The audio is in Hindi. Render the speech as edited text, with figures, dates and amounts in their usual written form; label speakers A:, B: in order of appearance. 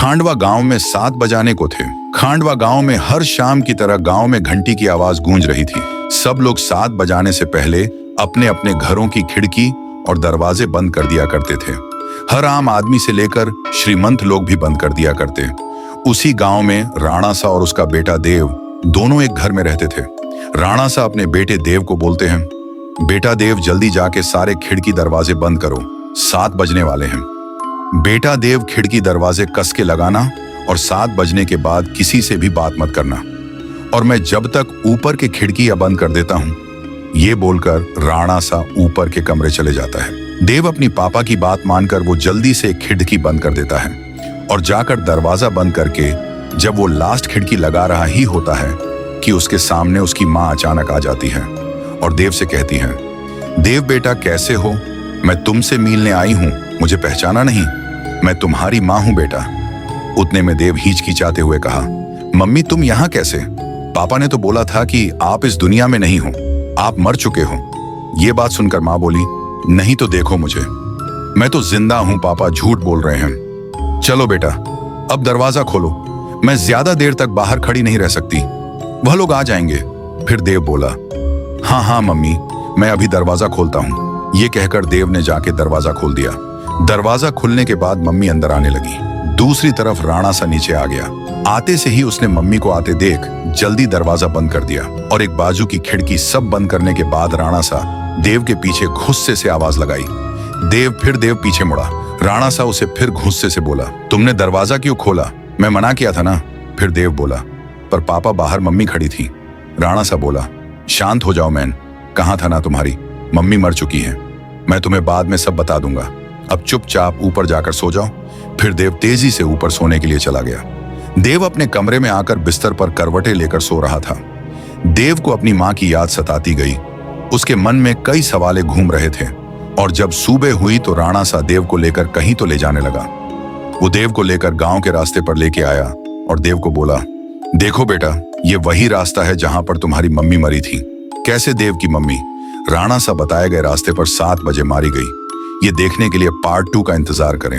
A: खांडवा गांव में 7 बजाने को थे। खांडवा गांव में हर शाम की तरह गांव में घंटी की आवाज गूंज रही थी। सब लोग 7 बजाने से पहले अपने अपने घरों की खिड़की और दरवाजे बंद कर दिया करते थे। हर आम आदमी से लेकर श्रीमंत लोग भी बंद कर दिया करते। उसी गांव में राणा सा और उसका बेटा देव दोनों एक घर में रहते थे। राणा सा अपने बेटे देव को बोलते हैं, बेटा देव जल्दी जाके सारे खिड़की दरवाजे बंद करो, 7 बजने वाले हैं। बेटा देव खिड़की दरवाजे कस के लगाना और 7 बजने के बाद किसी से भी बात मत करना, और मैं जब तक ऊपर के खिड़की बंद कर देता हूं, ये बोलकर राणा सा ऊपर के कमरे चले जाता है। देव अपनी पापा की बात मानकर वो जल्दी से खिड़की बंद कर देता है और जाकर दरवाजा बंद करके जब वो लास्ट खिड़की लगा रहा ही होता है कि उसके सामने उसकी माँ अचानक आ जाती है और देव से कहती है, देव बेटा कैसे हो? मैं तुमसे मिलने आई हूं, मुझे पहचाना नहीं? मैं तुम्हारी माँ हूं बेटा। उतने में देव हिचकिचाते हुए कहा, मम्मी तुम यहाँ कैसे? पापा ने तो बोला था कि आप इस दुनिया में नहीं हो, आप मर चुके हो। ये बात सुनकर माँ बोली, नहीं तो देखो मुझे, मैं तो जिंदा हूं, पापा झूठ बोल रहे हैं। चलो बेटा अब दरवाजा खोलो, मैं ज्यादा देर तक बाहर खड़ी नहीं रह सकती, वह लोग आ जाएंगे। फिर देव बोला, हाँ हाँ मम्मी, मैं अभी दरवाजा खोलता हूँ। ये कहकर देव ने जाके दरवाजा खोल दिया। दरवाजा खुलने के बाद मम्मी अंदर आने लगी। दूसरी तरफ राणा सा नीचे आ गया। आते से ही उसने मम्मी को आते देख जल्दी दरवाजा बंद कर दिया और एक बाजू की खिड़की सब बंद करने के बाद राणा सा देव के पीछे गुस्से से आवाज लगाई। देव पीछे मुड़ा। राणा सा उसे फिर गुस्से से बोला, तुमने दरवाजा क्यों खोला? मैं मना किया था ना। फिर देव बोला, पर पापा बाहर मम्मी खड़ी थी। राणा सा बोला, शांत हो जाओ मैन, कहाँ था ना तुम्हारी? मम्मी मर चुकी है, मैं तुम्हें बाद में सब बता दूंगा, अब चुपचाप ऊपर जाकर सो जाओ। फिर देव तेजी से ऊपर सोने के लिए चला गया। देव अपने कमरे में आकर बिस्तर पर करवटें लेकर सो रहा था। देव को अपनी माँ की याद सताती गई। उसके मन में कई सवाल घूम रहे थे और जब सुबह हुई तो राणा सा देव को लेकर कहीं तो ले जाने लगा। वो देव को लेकर गांव के रास्ते पर लेके आया और देव को बोला, देखो बेटा, ये वही रास्ता है जहां पर तुम्हारी मम्मी मरी थी। कैसे देव की मम्मी राणा सा बताए गए रास्ते पर 7 बजे मारी गई? ये देखने के लिए पार्ट 2 का इंतजार करें।